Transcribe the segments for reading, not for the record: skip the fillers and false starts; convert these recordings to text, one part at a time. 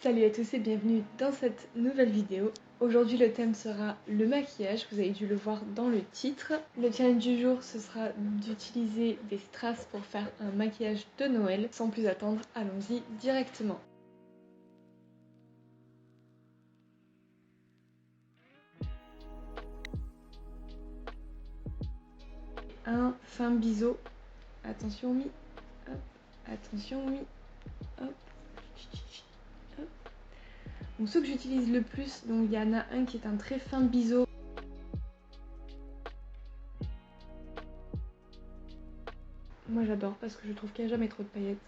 Salut à tous et bienvenue dans cette nouvelle vidéo. Aujourd'hui le thème sera le maquillage, vous avez dû le voir dans le titre. Le challenge du jour ce sera d'utiliser des strass pour faire un maquillage de Noël. Sans plus attendre, allons-y directement. Un fin biseau, attention mi, hop, attention mi, hop. Donc ceux que j'utilise le plus, donc il y en a un qui est un très fin biseau. Moi j'adore parce que je trouve qu'il n'y a jamais trop de paillettes.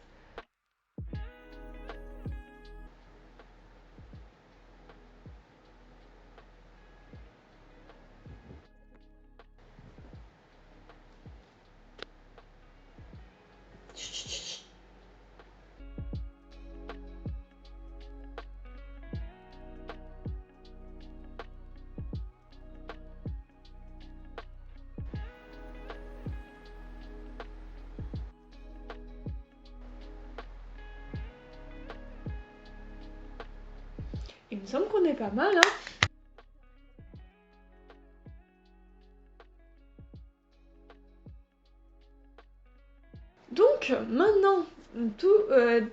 Il me semble qu'on est pas mal, hein. Donc maintenant,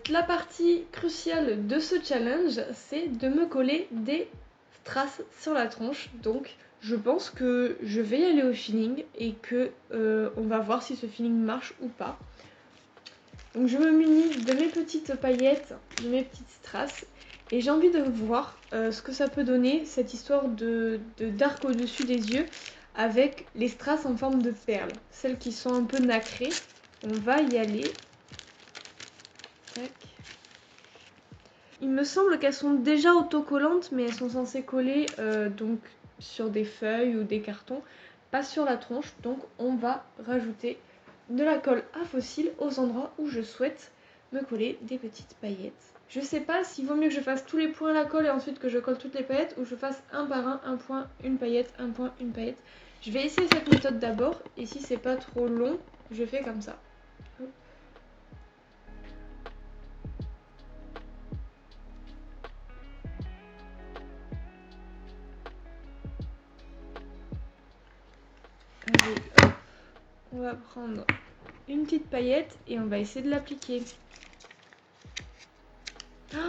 la partie cruciale de ce challenge, c'est de me coller des strass sur la tronche. Donc je pense que je vais y aller au feeling et que on va voir si ce feeling marche ou pas. Donc je me munis de mes petites paillettes, de mes petites strass. Et j'ai envie de voir ce que ça peut donner, cette histoire de d'arc au-dessus des yeux avec les strass en forme de perles. Celles qui sont un peu nacrées. On va y aller. Tac. Il me semble qu'elles sont déjà autocollantes, mais elles sont censées coller donc sur des feuilles ou des cartons, pas sur la tronche. Donc on va rajouter de la colle à fossiles aux endroits où je souhaite me coller des petites paillettes. Je sais pas s'il vaut mieux que je fasse tous les points à la colle et ensuite que je colle toutes les paillettes, ou je fasse un par un point, une paillette, un point, une paillette. Je vais essayer cette méthode d'abord, et si c'est pas trop long, je fais comme ça. Hop. Allez, hop. On va prendre une petite paillette et on va essayer de l'appliquer. Oh,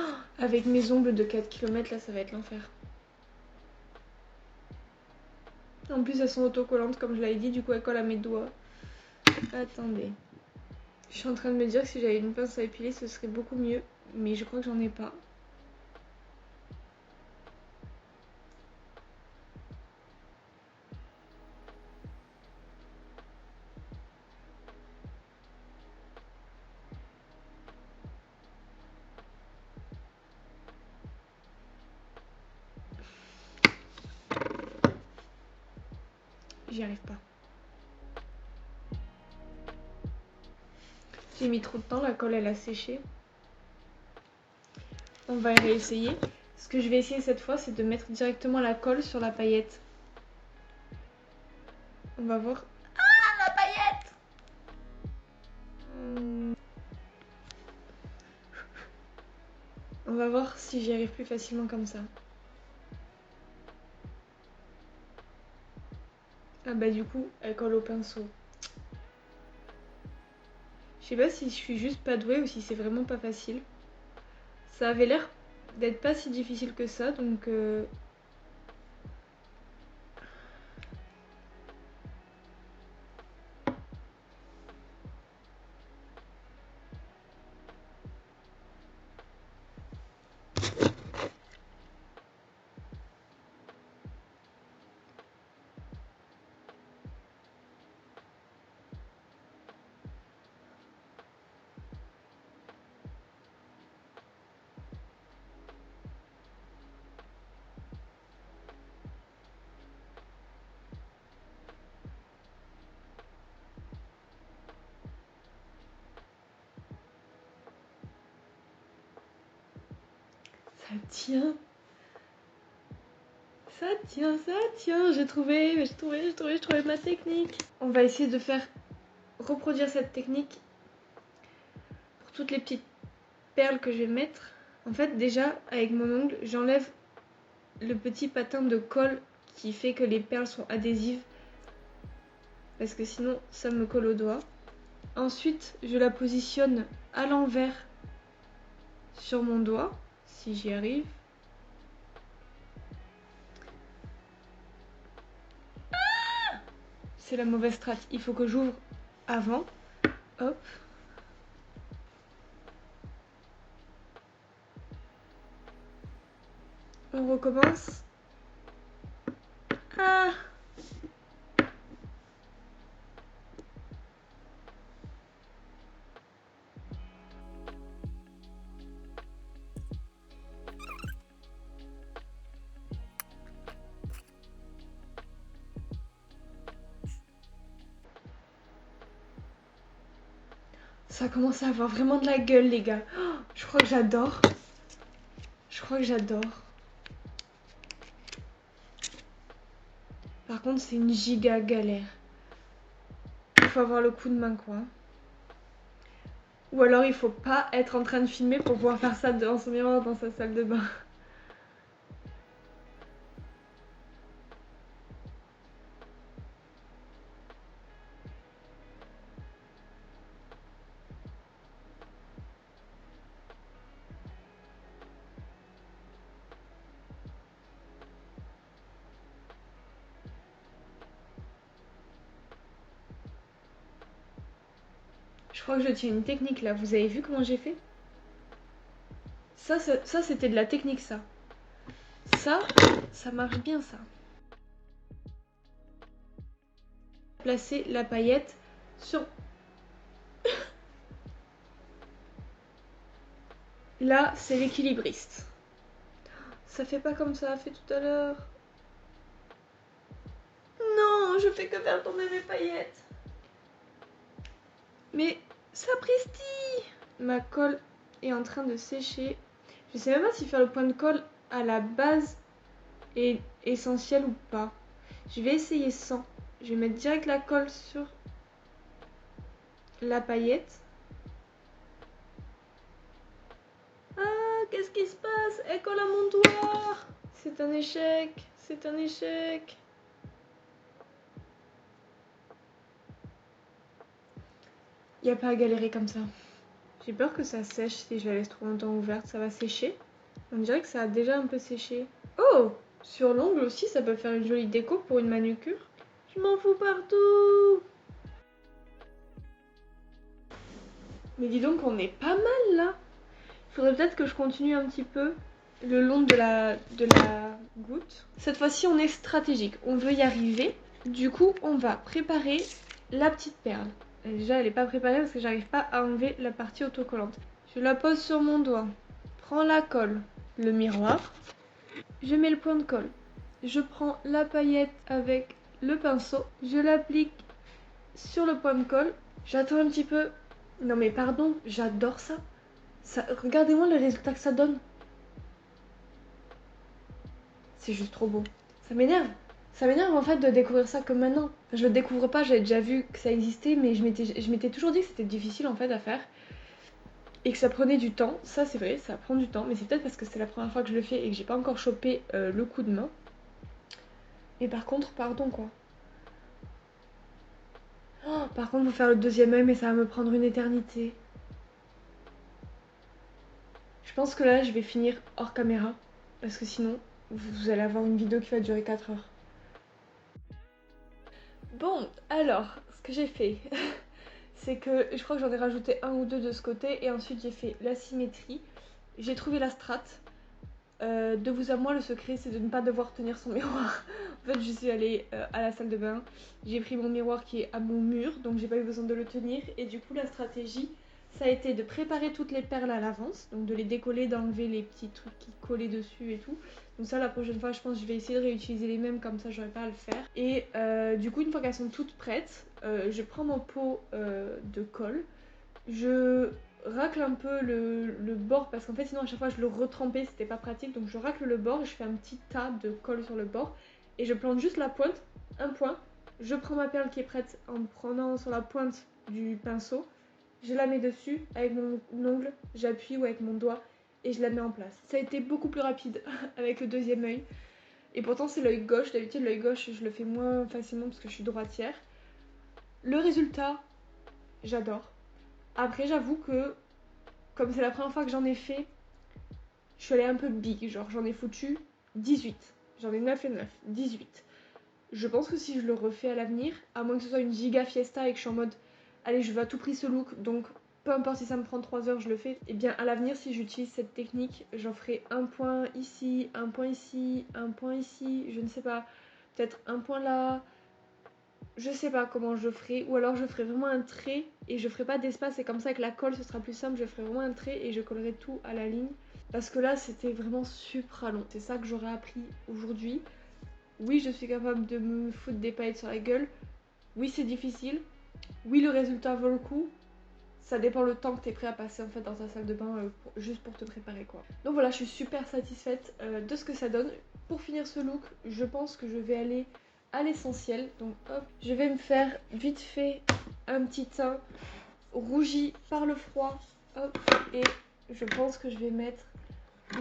avec mes ongles de 4 km, là, ça va être l'enfer. En plus, elles sont autocollantes, comme je l'avais dit, du coup, elles collent à mes doigts. Attendez. Je suis en train de me dire que si j'avais une pince à épiler, ce serait beaucoup mieux. Mais je crois que j'en ai pas. J'y arrive pas. J'ai mis trop de temps, la colle elle a séché. On va réessayer. Ce que je vais essayer cette fois, c'est de mettre directement la colle sur la paillette. On va voir. Ah, la paillette! On va voir si j'y arrive plus facilement comme ça. Ah bah du coup, elle colle au pinceau. Je sais pas si je suis juste pas douée ou si c'est vraiment pas facile. Ça avait l'air d'être pas si difficile que ça, donc ça tient. Ça tient. J'ai trouvé ma technique. On va essayer de faire reproduire cette technique pour toutes les petites perles que je vais mettre En fait, déjà, avec mon ongle, j'enlève le petit patin de colle qui fait que les perles sont adhésives. Parce que sinon, ça me colle au doigt. Ensuite, je la positionne à l'envers sur mon doigt, si j'y arrive. C'est la mauvaise strat. Il faut que j'ouvre avant. Hop. On recommence. Ah! Ça commence à avoir vraiment de la gueule, les gars. Oh, je crois que j'adore. Je crois que j'adore. Par contre, c'est une giga galère. Il faut avoir le coup de main, quoi. Ou alors, il faut pas être en train de filmer pour pouvoir faire ça devant son miroir dans sa salle de bain. Je crois que je tiens une technique là. Vous avez vu comment j'ai fait? Ça c'était de la technique, ça. Ça marche bien, ça. Placer la paillette sur... Là, c'est l'équilibriste. Ça fait pas comme ça a fait tout à l'heure. Non, je fais que faire tomber mes paillettes. Mais sapristi! Ma colle est en train de sécher. Je sais même pas si faire le point de colle à la base est essentiel ou pas. Je vais essayer sans. Je vais mettre direct la colle sur la paillette. Ah, qu'est-ce qui se passe? Elle colle à mon doigt! C'est un échec, c'est un échec. Y a pas à galérer comme ça. J'ai peur que ça sèche si je la laisse trop longtemps ouverte. Ça va sécher. On dirait que ça a déjà un peu séché. Oh! Sur l'ongle aussi, ça peut faire une jolie déco pour une manucure. Je m'en fous partout! Mais dis donc, on est pas mal là! Faudrait peut-être que je continue un petit peu le long de la goutte. Cette fois-ci, on est stratégique. On veut y arriver. Du coup, on va préparer la petite perle. Déjà, elle n'est pas préparée parce que j'arrive pas à enlever la partie autocollante. Je la pose sur mon doigt. Prends la colle, le miroir. Je mets le point de colle. Je prends la paillette avec le pinceau. Je l'applique sur le point de colle. J'attends un petit peu. Non mais pardon, j'adore ça. Regardez-moi le résultat que ça donne. C'est juste trop beau. Ça m'énerve. Ça m'énerve en fait de découvrir ça que maintenant. Enfin, je le découvre pas, j'avais déjà vu que ça existait, mais je m'étais toujours dit que c'était difficile en fait à faire. Et que ça prenait du temps. Ça c'est vrai, ça prend du temps, mais c'est peut-être parce que c'est la première fois que je le fais et que j'ai pas encore chopé le coup de main. Et par contre, pardon quoi. Oh, par contre, faut faire le deuxième œil, mais ça va me prendre une éternité. Je pense que là, je vais finir hors caméra. Parce que sinon, vous allez avoir une vidéo qui va durer 4 heures. Bon, alors, ce que j'ai fait, c'est que je crois que j'en ai rajouté un ou deux de ce côté. Et ensuite, j'ai fait la symétrie. J'ai trouvé la strate. De vous à moi, le secret, c'est de ne pas devoir tenir son miroir. En fait, je suis allée à la salle de bain. J'ai pris mon miroir qui est à mon mur, donc j'ai pas eu besoin de le tenir. Et du coup, la stratégie, ça a été de préparer toutes les perles à l'avance, donc de les décoller, d'enlever les petits trucs qui collaient dessus et tout. Donc ça, la prochaine fois, je pense que je vais essayer de réutiliser les mêmes, comme ça, j'aurai pas à le faire. Et du coup, une fois qu'elles sont toutes prêtes, je prends mon pot de colle. Je racle un peu le bord parce qu'en fait sinon à chaque fois je le retrempais, c'était pas pratique, donc je racle le bord, je fais un petit tas de colle sur le bord et je plante juste la pointe, un point. Je prends ma perle qui est prête en prenant sur la pointe du pinceau, je la mets dessus avec mon ongle, j'appuie ou avec mon doigt et je la mets en place. Ça a été beaucoup plus rapide avec le deuxième œil. Et pourtant c'est l'œil gauche, d'habitude l'œil gauche je le fais moins facilement parce que je suis droitière. Le résultat, j'adore. Après j'avoue que comme c'est la première fois que j'en ai fait, je suis allée un peu big, genre j'en ai foutu 18. J'en ai 9 et 9, 18. Je pense que si je le refais à l'avenir, à moins que ce soit une giga fiesta et que je suis en mode allez je veux à tout prix ce look, donc peu importe si ça me prend 3 heures je le fais, et bien à l'avenir si j'utilise cette technique, j'en ferai un point ici, un point ici, un point ici, je ne sais pas, peut-être un point là, je sais pas comment je ferai, ou alors je ferai vraiment un trait et je ferai pas d'espace et comme ça avec la colle ce sera plus simple, je ferai vraiment un trait et je collerai tout à la ligne. Parce que là c'était vraiment super long, c'est ça que j'aurais appris aujourd'hui. Oui je suis capable de me foutre des paillettes sur la gueule, oui c'est difficile, oui le résultat vaut le coup. Ça dépend le temps que tu es prêt à passer en fait dans ta salle de bain juste pour te préparer quoi. Donc voilà, je suis super satisfaite de ce que ça donne. Pour finir ce look, je pense que je vais aller à l'essentiel. Donc hop, je vais me faire vite fait un petit teint rougi par le froid. Hop, et je pense que je vais mettre,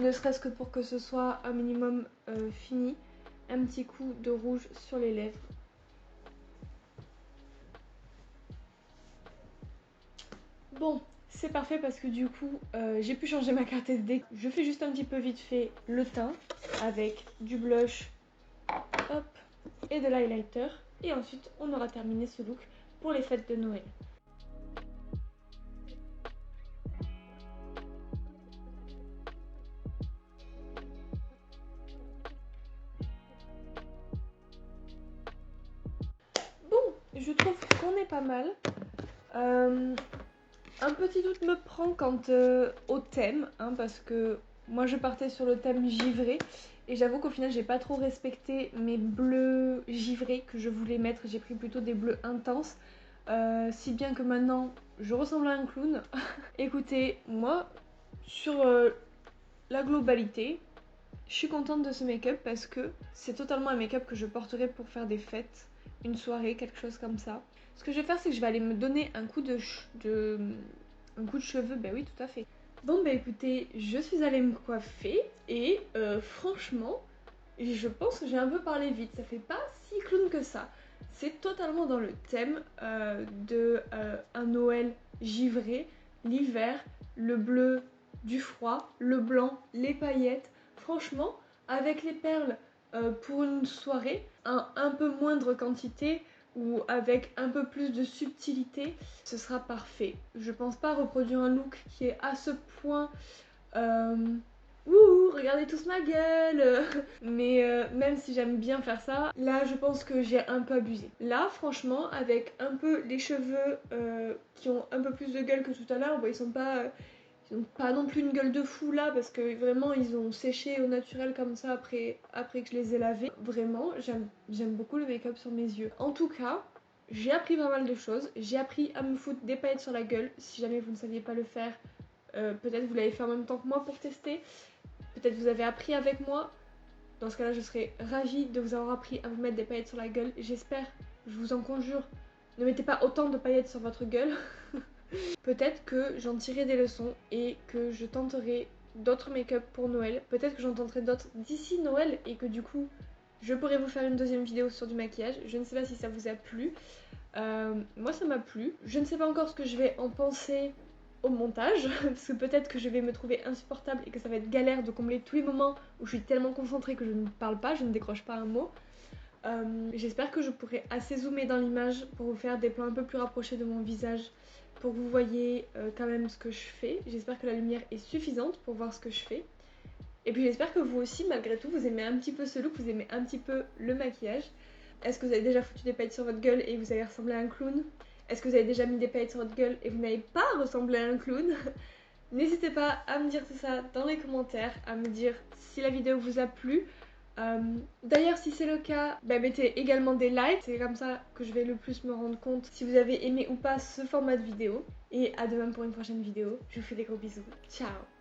ne serait-ce que pour que ce soit un minimum fini, un petit coup de rouge sur les lèvres. Bon, c'est parfait parce que du coup, j'ai pu changer ma carte SD. Je fais juste un petit peu vite fait le teint avec du blush, hop, et de l'highlighter. Et ensuite, on aura terminé ce look pour les fêtes de Noël. Bon, je trouve qu'on est pas mal. Un petit doute me prend quant au thème, hein, parce que moi je partais sur le thème givré et j'avoue qu'au final j'ai pas trop respecté mes bleus givrés que je voulais mettre, j'ai pris plutôt des bleus intenses, si bien que maintenant je ressemble à un clown. Écoutez, moi sur la globalité, je suis contente de ce make-up parce que c'est totalement un make-up que je porterai pour faire des fêtes, une soirée, quelque chose comme ça. Ce que je vais faire, c'est que je vais aller me donner un coup de cheveux, ben oui, tout à fait. Bon, bah écoutez, je suis allée me coiffer et franchement, je pense que j'ai un peu parlé vite. Ça fait pas si clown que ça. C'est totalement dans le thème de un Noël givré, l'hiver, le bleu du froid, le blanc, les paillettes. Franchement, avec les perles pour une soirée, un peu moindre quantité ou avec un peu plus de subtilité, ce sera parfait. Je pense pas reproduire un look qui est à ce point ouh, regardez tous ma gueule. Mais même si j'aime bien faire ça, là je pense que j'ai un peu abusé. Là franchement, avec un peu les cheveux qui ont un peu plus de gueule que tout à l'heure, bon, ils ont pas non plus une gueule de fou là parce que vraiment ils ont séché au naturel comme ça après que je les ai lavés. Vraiment, j'aime beaucoup le make-up sur mes yeux. En tout cas, j'ai appris pas mal de choses. J'ai appris à me foutre des paillettes sur la gueule. Si jamais vous ne saviez pas le faire, peut-être vous l'avez fait en même temps que moi pour tester. Peut-être vous avez appris avec moi. Dans ce cas-là, je serais ravie de vous avoir appris à vous mettre des paillettes sur la gueule. J'espère, je vous en conjure, ne mettez pas autant de paillettes sur votre gueule. Peut-être que j'en tirerai des leçons et que je tenterai d'autres make-up pour Noël. Peut-être que j'en tenterai d'autres d'ici Noël et que du coup, je pourrai vous faire une deuxième vidéo sur du maquillage. Je ne sais pas si ça vous a plu. Moi, ça m'a plu. Je ne sais pas encore ce que je vais en penser au montage, parce que peut-être que je vais me trouver insupportable et que ça va être galère de combler tous les moments où je suis tellement concentrée que je ne parle pas, je ne décroche pas un mot. J'espère que je pourrai assez zoomer dans l'image pour vous faire des plans un peu plus rapprochés de mon visage pour que vous voyez quand même ce que je fais. J'espère que la lumière est suffisante pour voir ce que je fais. Et puis j'espère que vous aussi, malgré tout, vous aimez un petit peu ce look, vous aimez un petit peu le maquillage. Est-ce que vous avez déjà foutu des paillettes sur votre gueule et vous avez ressemblé à un clown? Est-ce que vous avez déjà mis des paillettes sur votre gueule et vous n'avez pas ressemblé à un clown? N'hésitez pas à me dire tout ça dans les commentaires, à me dire si la vidéo vous a plu. D'ailleurs, si c'est le cas, bah, mettez également des likes, c'est comme ça que je vais le plus me rendre compte si vous avez aimé ou pas ce format de vidéo. Et à demain pour une prochaine vidéo. Je vous fais des gros bisous. Ciao!